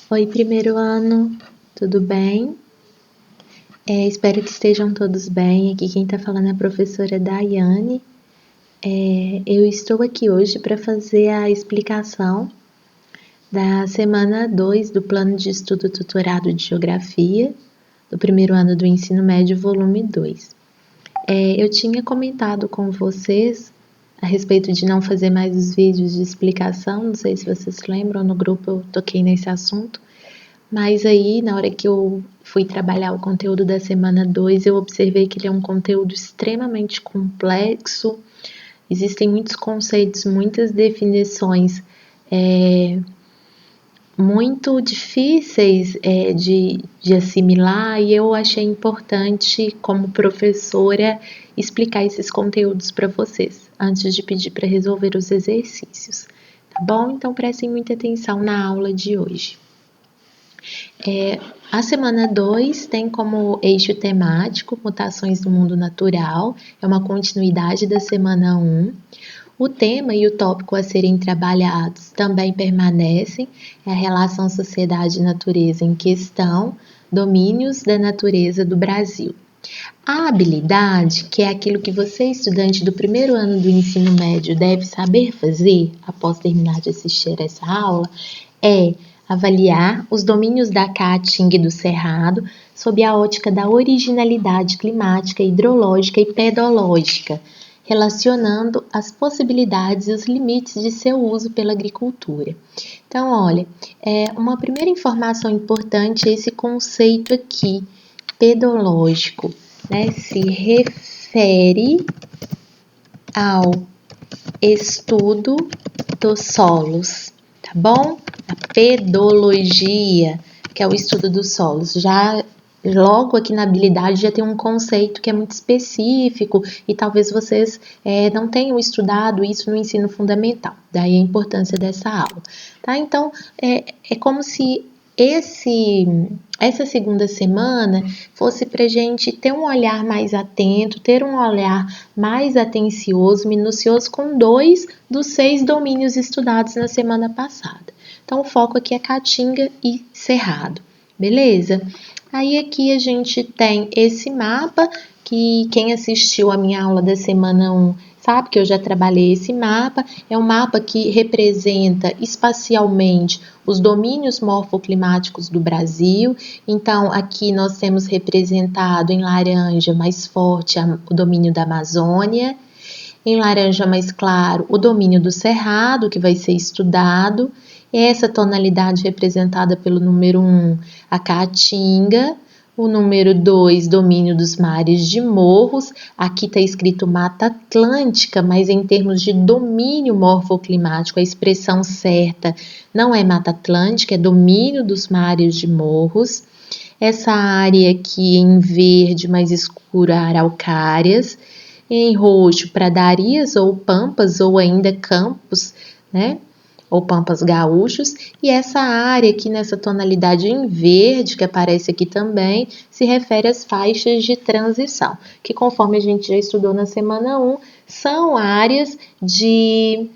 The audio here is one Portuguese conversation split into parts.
Oi, primeiro ano, tudo bem? Espero que estejam todos bem. Aqui quem está falando é a professora Daiane. Eu estou aqui hoje para fazer a explicação da semana 2 do Plano de Estudo Tutorado de Geografia, do primeiro ano do Ensino Médio, volume 2. Eu tinha comentado com vocês a respeito de não fazer mais os vídeos de explicação, não sei se vocês lembram, no grupo eu toquei nesse assunto. Mas aí, na hora que eu fui trabalhar o conteúdo da semana 2, eu observei que ele é um conteúdo extremamente complexo, existem muitos conceitos, muitas definições muito difíceis de assimilar, e eu achei importante, como professora, explicar esses conteúdos para vocês, antes de pedir para resolver os exercícios, tá bom? Então prestem muita atenção na aula de hoje. A semana 2 tem como eixo temático mutações do mundo natural, é uma continuidade da semana 1. O tema e o tópico a serem trabalhados também permanecem, é a relação sociedade-natureza em questão, domínios da natureza do Brasil. A habilidade, que é aquilo que você, estudante do primeiro ano do ensino médio, deve saber fazer após terminar de assistir essa aula, é avaliar os domínios da Caatinga e do Cerrado sob a ótica da originalidade climática, hidrológica e pedológica, relacionando as possibilidades e os limites de seu uso pela agricultura. Então, olha, uma primeira informação importante é esse conceito aqui, pedológico, né? Se refere ao estudo dos solos, tá bom? A pedologia, que é o estudo dos solos. Já logo aqui na habilidade já tem um conceito que é muito específico e talvez vocês não tenham estudado isso no ensino fundamental. Daí a importância dessa aula, tá? Então, é como se essa segunda semana fosse para a gente ter um olhar mais atento, ter um olhar mais atencioso, minucioso com 2 dos 6 domínios estudados na semana passada. Então, o foco aqui é Caatinga e Cerrado, beleza? Aí aqui a gente tem esse mapa, que quem assistiu a minha aula da semana 1 sabe que eu já trabalhei esse mapa. É um mapa que representa espacialmente os domínios morfoclimáticos do Brasil. Então, aqui nós temos representado em laranja mais forte o domínio da Amazônia, em laranja mais claro o domínio do Cerrado, que vai ser estudado. Essa tonalidade representada pelo número 1, a Caatinga. O número 2, domínio dos mares de morros. Aqui está escrito Mata Atlântica, mas em termos de domínio morfoclimático, a expressão certa não é Mata Atlântica, é domínio dos mares de morros. Essa área aqui em verde mais escuro, araucárias. Em roxo, pradarias ou pampas ou ainda campos, né? Ou pampas gaúchos, e essa área aqui nessa tonalidade em verde, que aparece aqui também, se refere às faixas de transição, que conforme a gente já estudou na semana 1, são áreas de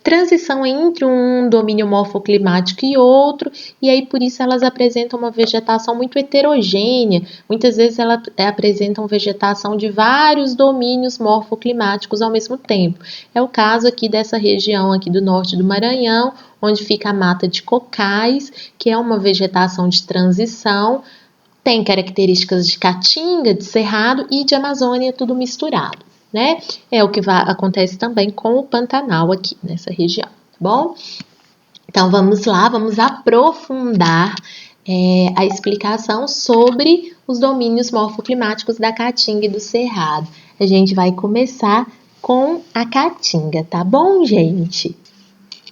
transição entre um domínio morfoclimático e outro, e aí por isso elas apresentam uma vegetação muito heterogênea, muitas vezes elas apresentam vegetação de vários domínios morfoclimáticos ao mesmo tempo. É o caso aqui dessa região aqui do norte do Maranhão, onde fica a mata de cocais, que é uma vegetação de transição, tem características de Caatinga, de Cerrado e de Amazônia, tudo misturado, né? É o que acontece também com o Pantanal aqui nessa região, tá bom? Então vamos lá, vamos aprofundar a explicação sobre os domínios morfoclimáticos da Caatinga e do Cerrado. A gente vai começar com a Caatinga, tá bom, gente?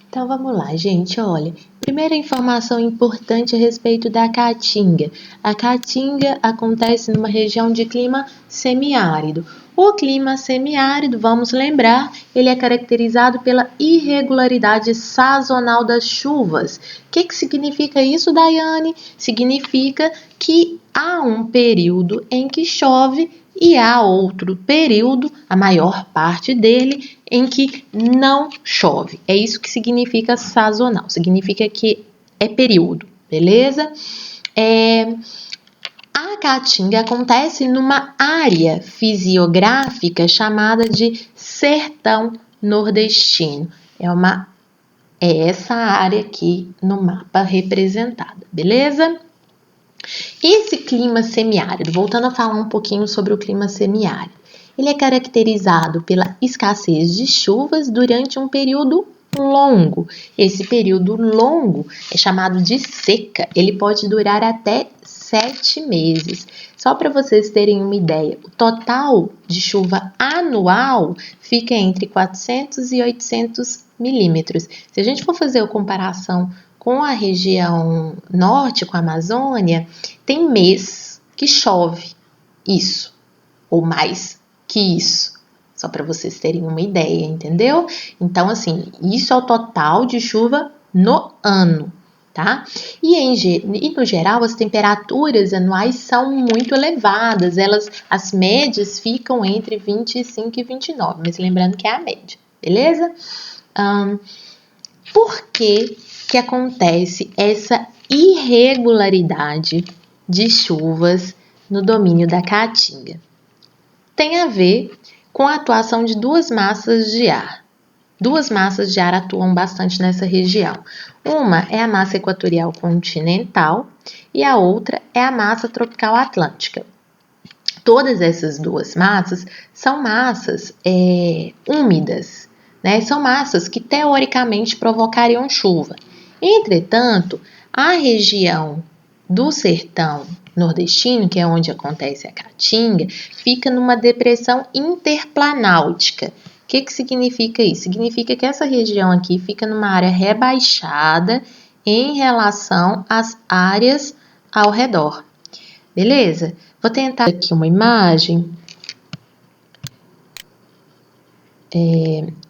Então vamos lá, gente, olha. Primeira informação importante a respeito da Caatinga. A Caatinga acontece numa região de clima semiárido. O clima semiárido, vamos lembrar, ele é caracterizado pela irregularidade sazonal das chuvas. O que significa isso, Daiane? Significa que há um período em que chove e há outro período, a maior parte dele, em que não chove. É isso que significa sazonal. Significa que período, beleza? A caatinga acontece numa área fisiográfica chamada de sertão nordestino. É essa área aqui no mapa representada, beleza? Esse clima semiárido, voltando a falar um pouquinho sobre o clima semiárido, ele é caracterizado pela escassez de chuvas durante um período longo. Esse período longo é chamado de seca, ele pode durar até 7 meses. Só para vocês terem uma ideia, o total de chuva anual fica entre 400 e 800 milímetros. Se a gente for fazer a comparação com a região norte, com a Amazônia, tem mês que chove isso, ou mais que isso. Só para vocês terem uma ideia, entendeu? Então, assim, isso é o total de chuva no ano, tá? E no geral, as temperaturas anuais são muito elevadas. As médias ficam entre 25 e 29, mas lembrando que é a média, beleza? Por que acontece essa irregularidade de chuvas no domínio da Caatinga? Tem a ver com a atuação de duas massas de ar. Duas massas de ar atuam bastante nessa região. Uma é a massa equatorial continental e a outra é a massa tropical atlântica. Todas essas duas massas são massas úmidas, né? São massas que teoricamente provocariam chuva. Entretanto, a região do sertão nordestino, que é onde acontece a Caatinga, fica numa depressão interplanáutica. O que significa isso? Significa que essa região aqui fica numa área rebaixada em relação às áreas ao redor. Beleza? Vou tentar aqui uma imagem.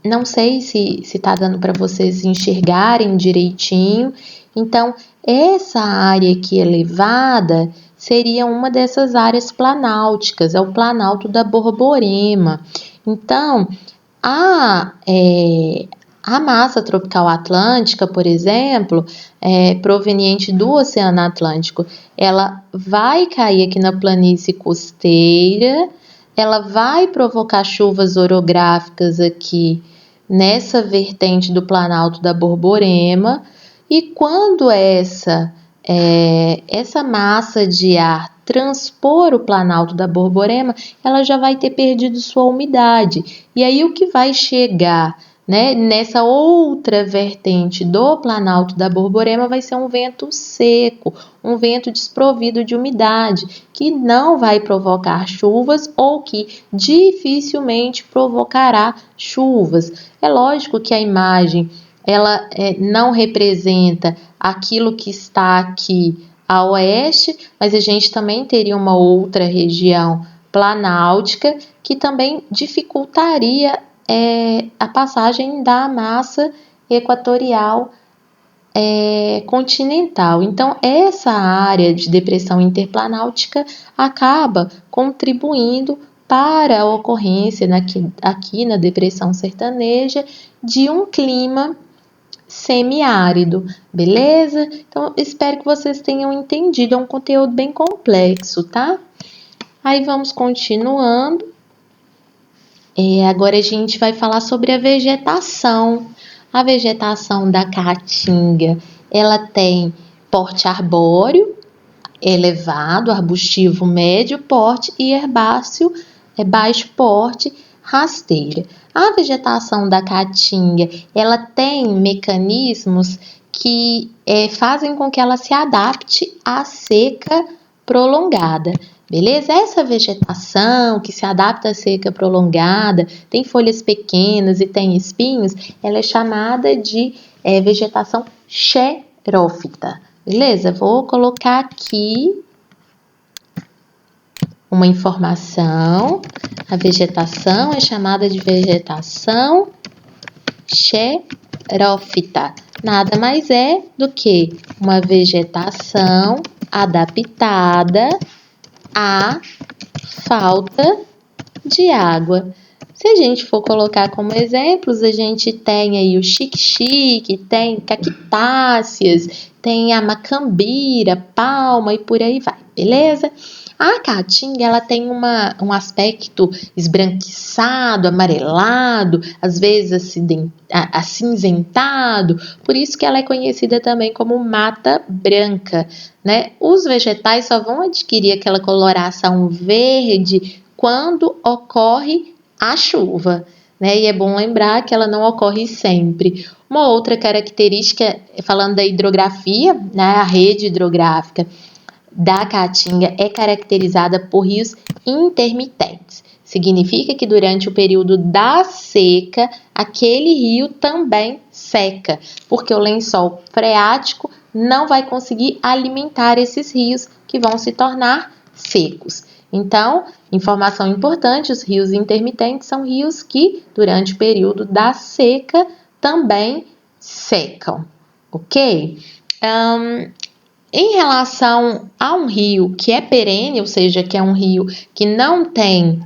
Não sei se está dando para vocês enxergarem direitinho. Então, essa área aqui elevada seria uma dessas áreas planáuticas, é o Planalto da Borborema. Então, a massa tropical atlântica, por exemplo, proveniente do Oceano Atlântico, ela vai cair aqui na planície costeira, ela vai provocar chuvas orográficas aqui nessa vertente do Planalto da Borborema, e quando essa massa de ar transpor o Planalto da Borborema, ela já vai ter perdido sua umidade. E aí o que vai chegar, né, nessa outra vertente do Planalto da Borborema vai ser um vento seco, um vento desprovido de umidade, que não vai provocar chuvas ou que dificilmente provocará chuvas. É lógico que a imagem ela não representa aquilo que está aqui a oeste, mas a gente também teria uma outra região planáltica que também dificultaria a passagem da massa equatorial continental. Então, essa área de depressão interplanáutica acaba contribuindo para a ocorrência aqui na depressão sertaneja de um clima semiárido, beleza? Então, espero que vocês tenham entendido, é um conteúdo bem complexo, tá? Aí, vamos continuando. Agora a gente vai falar sobre a vegetação. A vegetação da Caatinga, ela tem porte arbóreo elevado, arbustivo médio porte e herbáceo baixo porte, rasteira. A vegetação da Caatinga, ela tem mecanismos que fazem com que ela se adapte à seca prolongada. Beleza? Essa vegetação que se adapta à seca prolongada, tem folhas pequenas e tem espinhos, ela é chamada de vegetação xerófita. Beleza? Vou colocar aqui uma informação. A vegetação é chamada de vegetação xerófita. Nada mais é do que uma vegetação adaptada à falta de água. Se a gente for colocar como exemplos, a gente tem aí o xique-xique, tem cactáceas, tem a macambira, palma e por aí vai, beleza? A caatinga, ela tem um aspecto esbranquiçado, amarelado, às vezes acinzentado, por isso que ela é conhecida também como mata branca, né? Os vegetais só vão adquirir aquela coloração verde quando ocorre a chuva, né? E é bom lembrar que ela não ocorre sempre. Uma outra característica, falando da hidrografia, né? A rede hidrográfica da Caatinga é caracterizada por rios intermitentes. Significa que durante o período da seca, aquele rio também seca, porque o lençol freático não vai conseguir alimentar esses rios que vão se tornar secos. Então, informação importante, os rios intermitentes são rios que, durante o período da seca, também secam, ok? Em relação a um rio que é perene, ou seja, que é um rio que não tem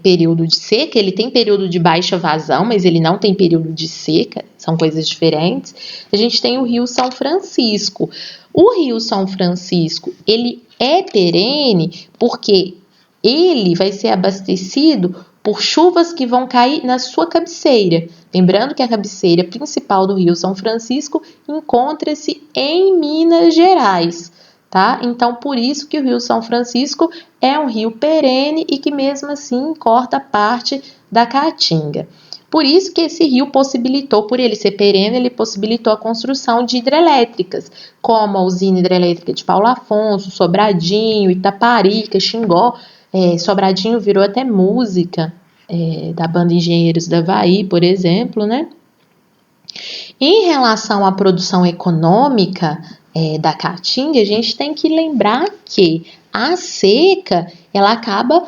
período de seca, ele tem período de baixa vazão, mas ele não tem período de seca, são coisas diferentes. A gente tem o Rio São Francisco. O Rio São Francisco, ele é perene porque ele vai ser abastecido por chuvas que vão cair na sua cabeceira. Lembrando que a cabeceira principal do Rio São Francisco encontra-se em Minas Gerais, tá? Então, por isso que o Rio São Francisco é um rio perene e que mesmo assim corta parte da Caatinga. Por isso que esse rio possibilitou, por ele ser perene, ele possibilitou a construção de hidrelétricas, como a usina hidrelétrica de Paulo Afonso, Sobradinho, Itaparica, Xingó. Sobradinho virou até música da banda Engenheiros da Havaí, por exemplo, né? Em relação à produção econômica da Caatinga, a gente tem que lembrar que a seca ela acaba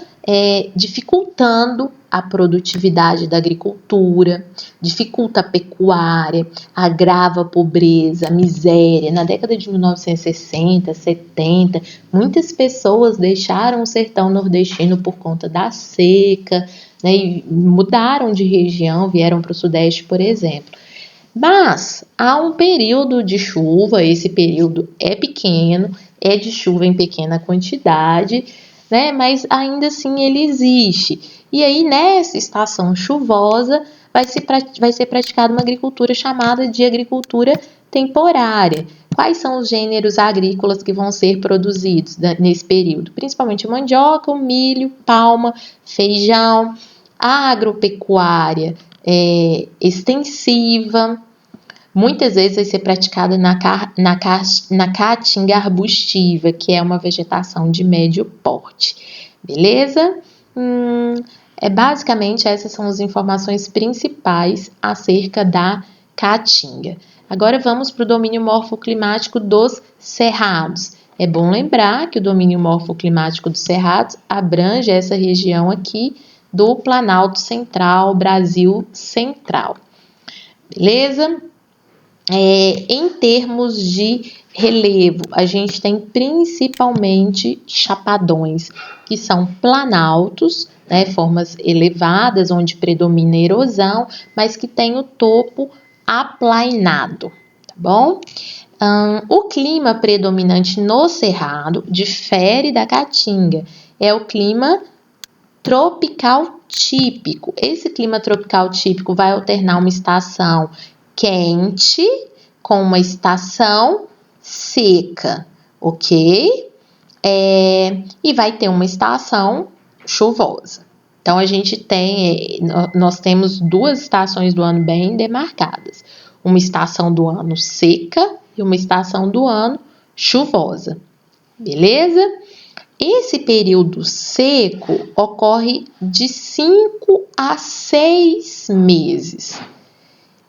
dificultando a produtividade da agricultura, dificulta a pecuária, agrava a pobreza, a miséria. Na década de 1960, 70, muitas pessoas deixaram o sertão nordestino por conta da seca, né, e mudaram de região, vieram para o Sudeste, por exemplo. Mas há um período de chuva, esse período é pequeno, é de chuva em pequena quantidade, né? Mas ainda assim ele existe. E aí, nessa estação chuvosa, vai ser praticada uma agricultura chamada de agricultura temporária. Quais são os gêneros agrícolas que vão ser produzidos nesse período? Principalmente mandioca, o milho, palma, feijão, a agropecuária extensiva, muitas vezes vai ser praticada na caatinga arbustiva, que é uma vegetação de médio porte, beleza? Basicamente, essas são as informações principais acerca da caatinga. Agora vamos para o domínio morfoclimático dos cerrados. É bom lembrar que o domínio morfoclimático dos cerrados abrange essa região aqui do Planalto Central, Brasil Central. Beleza? Em termos de relevo, a gente tem principalmente chapadões, que são planaltos, né, formas elevadas, onde predomina a erosão, mas que tem o topo aplainado, tá bom? O clima predominante no Cerrado difere da Caatinga, é o clima tropical típico. Esse clima tropical típico vai alternar uma estação quente com uma estação seca, ok? E vai ter uma estação chuvosa. Então, nós temos duas estações do ano bem demarcadas. Uma estação do ano seca e uma estação do ano chuvosa, beleza? Esse período seco ocorre de 5 a 6 meses,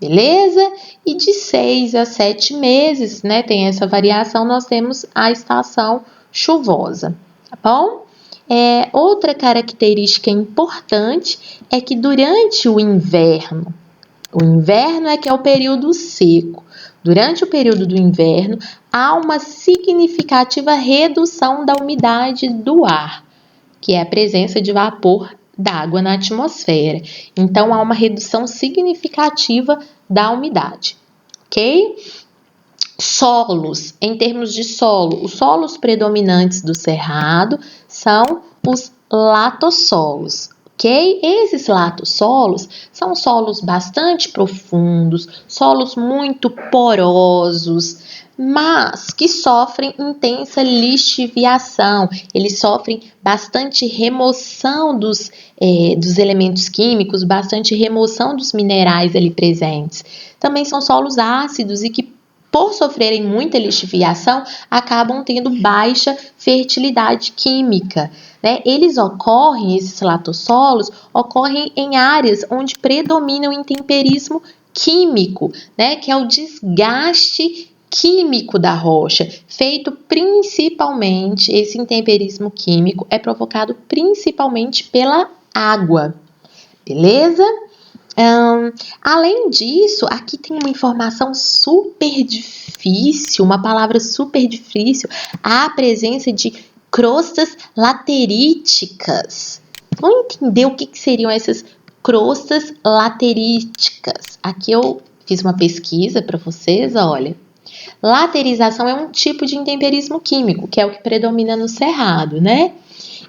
beleza? E de 6 a 7 meses, né, tem essa variação, nós temos a estação chuvosa, tá bom? Outra característica importante é que durante o inverno é que é o período seco. Durante o período do inverno, há uma significativa redução da umidade do ar, que é a presença de vapor d'água na atmosfera. Então, há uma redução significativa da umidade, ok? Solos, em termos de solo, os solos predominantes do cerrado são os latossolos, ok? Esses latossolos são solos bastante profundos, solos muito porosos, mas que sofrem intensa lixiviação, eles sofrem bastante remoção dos elementos químicos, bastante remoção dos minerais ali presentes. Também são solos ácidos e que, por sofrerem muita lixiviação, acabam tendo baixa fertilidade química, né? Esses latossolos ocorrem em áreas onde predomina o intemperismo químico, né? Que é o desgaste químico da rocha, feito principalmente, esse intemperismo químico é provocado principalmente pela água, beleza? Além disso, aqui tem uma informação super difícil, uma palavra super difícil, a presença de crostas lateríticas. Vamos entender o que seriam essas crostas lateríticas? Aqui eu fiz uma pesquisa para vocês, olha. Laterização é um tipo de intemperismo químico, que é o que predomina no cerrado, né?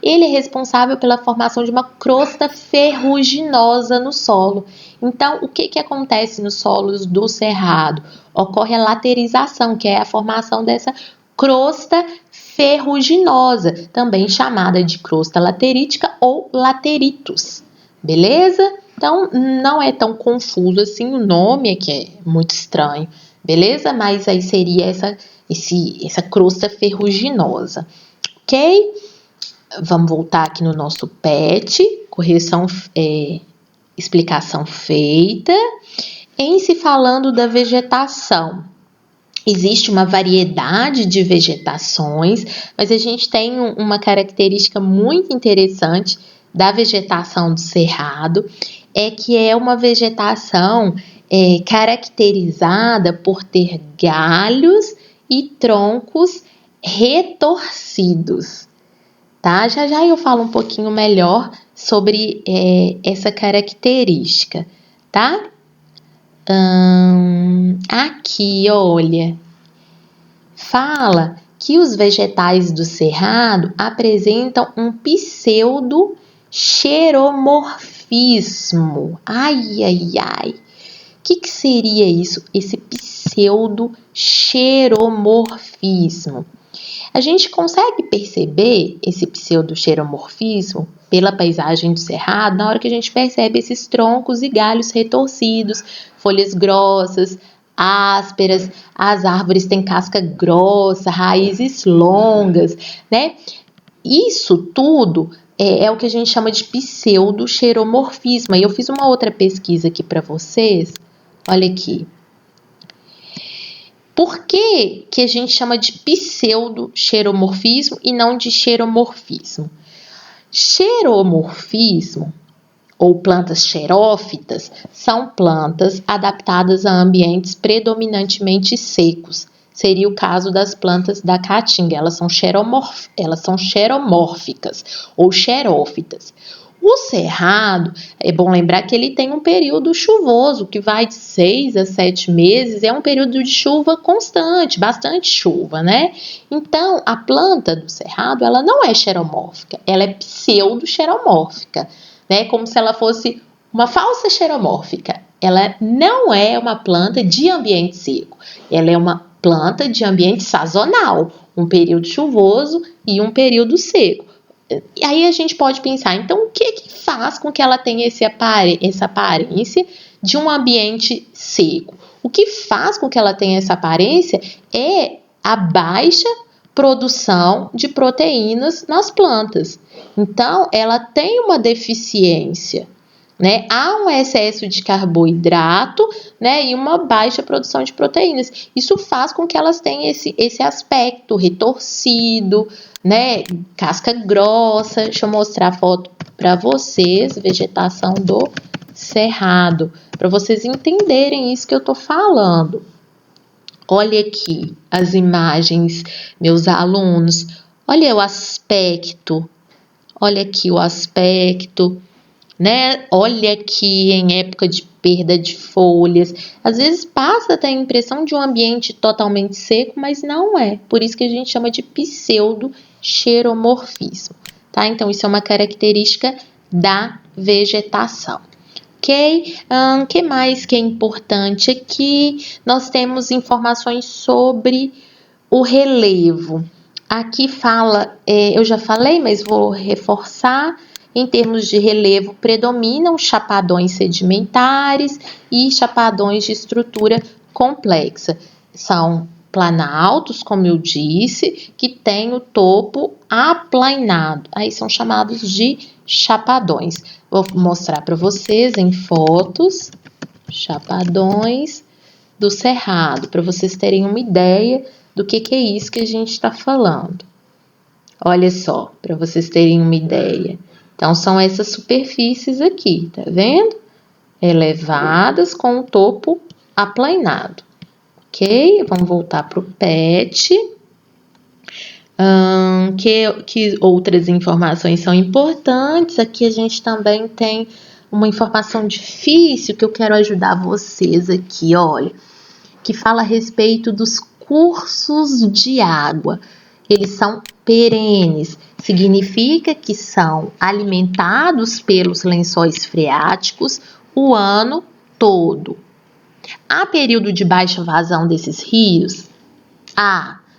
Ele é responsável pela formação de uma crosta ferruginosa no solo. Então, o que acontece nos solos do cerrado? Ocorre a laterização, que é a formação dessa crosta ferruginosa, também chamada de crosta laterítica ou lateritos, beleza? Então, não é tão confuso assim o nome, é que é muito estranho, beleza? Mas aí seria essa crosta ferruginosa, ok? Vamos voltar aqui no nosso PET, explicação feita. Em se falando da vegetação, existe uma variedade de vegetações, mas a gente tem uma característica muito interessante da vegetação do cerrado, é que é uma vegetação caracterizada por ter galhos e troncos retorcidos. Tá? Já eu falo um pouquinho melhor sobre essa característica, tá? Aqui, olha, fala que os vegetais do cerrado apresentam um pseudo-xeromorfismo. Ai, ai, ai. O que seria isso? Esse pseudo-xeromorfismo. A gente consegue perceber esse pseudo-xeromorfismo pela paisagem do cerrado na hora que a gente percebe esses troncos e galhos retorcidos, folhas grossas, ásperas, as árvores têm casca grossa, raízes longas, né? Isso tudo é o que a gente chama de pseudo-xeromorfismo. E eu fiz uma outra pesquisa aqui para vocês, olha aqui. Por que a gente chama de pseudo-xeromorfismo e não de xeromorfismo? Xeromorfismo, ou plantas xerófitas, são plantas adaptadas a ambientes predominantemente secos. Seria o caso das plantas da caatinga, elas são xeromórficas ou xerófitas. O cerrado, é bom lembrar que ele tem um período chuvoso, que vai de 6 a 7 meses, é um período de chuva constante, bastante chuva, né? Então, a planta do cerrado, ela não é xeromórfica, ela é pseudo-xeromórfica, né? Como se ela fosse uma falsa xeromórfica. Ela não é uma planta de ambiente seco, ela é uma planta de ambiente sazonal, um período chuvoso e um período seco. E aí a gente pode pensar, então o que faz com que ela tenha essa aparência de um ambiente seco? O que faz com que ela tenha essa aparência é a baixa produção de proteínas nas plantas. Então, ela tem uma deficiência, né? Há um excesso de carboidrato, né? E uma baixa produção de proteínas. Isso faz com que elas tenham esse aspecto retorcido, né? Casca grossa. Deixa eu mostrar a foto para vocês, vegetação do cerrado, para vocês entenderem isso que eu tô falando. Olha aqui as imagens, meus alunos. Olha o aspecto. Olha aqui o aspecto. né? Olha aqui em época de perda de folhas. Às vezes passa até a impressão de um ambiente totalmente seco, mas não é. Por isso que a gente chama de pseudo-xeromorfismo, tá? Então, isso é uma característica da vegetação. Ok? Que mais que é importante aqui? Nós temos informações sobre o relevo. Aqui fala, eu já falei, mas vou reforçar. Em termos de relevo, predominam chapadões sedimentares e chapadões de estrutura complexa. São planaltos, como eu disse, que têm o topo aplainado. Aí são chamados de chapadões. Vou mostrar para vocês em fotos, chapadões do Cerrado, para vocês terem uma ideia do que é isso que a gente está falando. Olha só, para vocês terem uma ideia. Então, são essas superfícies aqui, tá vendo? Elevadas com o topo aplainado, ok? Vamos voltar para o PET. Que outras informações são importantes? Aqui a gente também tem uma informação difícil que eu quero ajudar vocês aqui, olha, que fala a respeito dos cursos de água. Eles são perenes, significa que são alimentados pelos lençóis freáticos o ano todo. Há período de baixa vazão desses rios?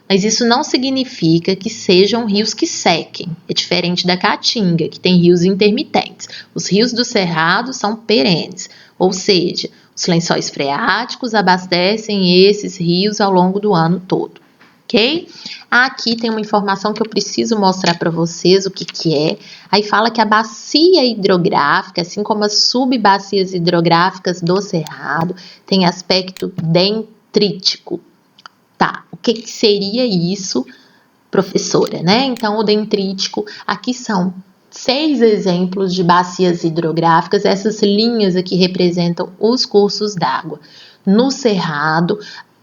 Mas isso não significa que sejam rios que sequem. É diferente da Caatinga, que tem rios intermitentes. Os rios do Cerrado são perenes, ou seja, os lençóis freáticos abastecem esses rios ao longo do ano todo. Ok? Aqui tem uma informação que eu preciso mostrar para vocês o que é. Aí fala que a bacia hidrográfica, assim como as subbacias hidrográficas do Cerrado, tem aspecto dendrítico. Tá, o que seria isso, professora, né? Então, o dendrítico, aqui são 6 exemplos de bacias hidrográficas. Essas linhas aqui representam os cursos d'água. No Cerrado,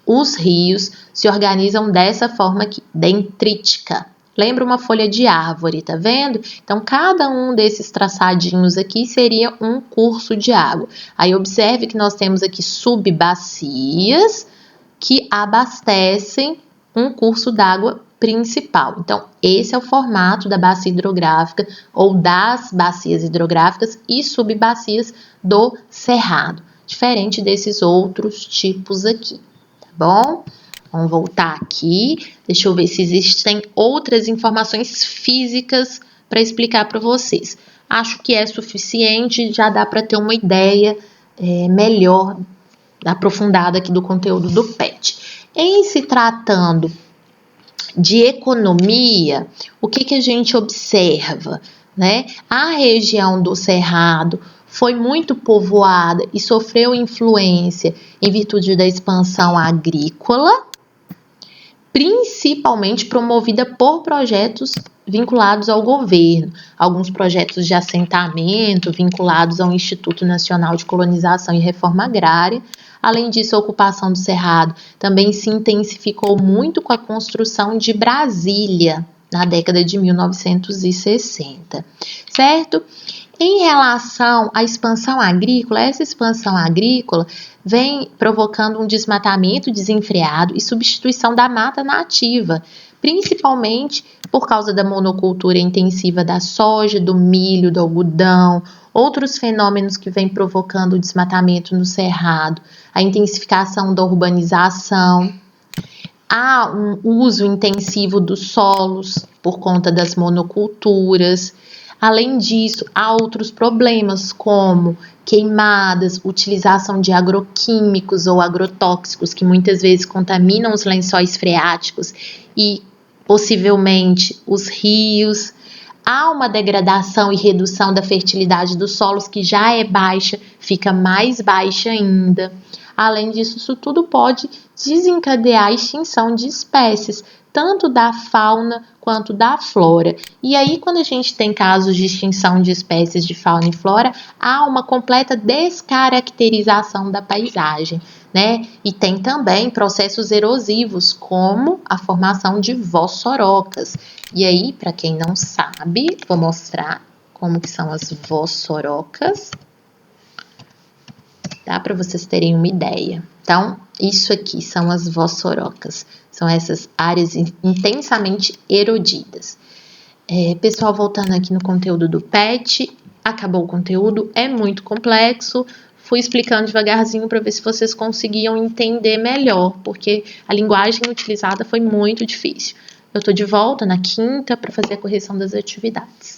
os rios se organizam dessa forma aqui, dendrítica. Lembra uma folha de árvore, tá vendo? Então, cada um desses traçadinhos aqui seria um curso de água. Aí, observe que nós temos aqui subbacias que abastecem um curso d'água principal. Então, esse é o formato da bacia hidrográfica ou das bacias hidrográficas e subbacias do Cerrado, diferente desses outros tipos aqui, tá bom? Vamos voltar aqui, deixa eu ver se existem outras informações físicas para explicar para vocês. Acho que é suficiente, já dá para ter uma ideia melhor aprofundada aqui do conteúdo do PET. Em se tratando de economia, o que a gente observa, né? A região do Cerrado foi muito povoada e sofreu influência em virtude da expansão agrícola, principalmente promovida por projetos vinculados ao governo, alguns projetos de assentamento vinculados ao Instituto Nacional de Colonização e Reforma Agrária. Além disso, a ocupação do Cerrado também se intensificou muito com a construção de Brasília na década de 1960, certo? Em relação à expansão agrícola, essa expansão agrícola vem provocando um desmatamento desenfreado e substituição da mata nativa, principalmente por causa da monocultura intensiva da soja, do milho, do algodão, outros fenômenos que vêm provocando o desmatamento no Cerrado, a intensificação da urbanização, há um uso intensivo dos solos por conta das monoculturas. Além disso, há outros problemas como queimadas, utilização de agroquímicos ou agrotóxicos que muitas vezes contaminam os lençóis freáticos e possivelmente os rios. Há uma degradação e redução da fertilidade dos solos que já é baixa, fica mais baixa ainda. Além disso, isso tudo pode desencadear a extinção de espécies, tanto da fauna quanto da flora. E aí, quando a gente tem casos de extinção de espécies de fauna e flora, há uma completa descaracterização da paisagem, né? E tem também processos erosivos, como a formação de vossorocas. E aí, para quem não sabe, vou mostrar como que são as vossorocas, tá? Para vocês terem uma ideia. Então, isso aqui são as vossorocas, são essas áreas intensamente erodidas. Pessoal, voltando aqui no conteúdo do PET, acabou o conteúdo, é muito complexo, fui explicando devagarzinho para ver se vocês conseguiam entender melhor, porque a linguagem utilizada foi muito difícil. Eu estou de volta na quinta para fazer a correção das atividades.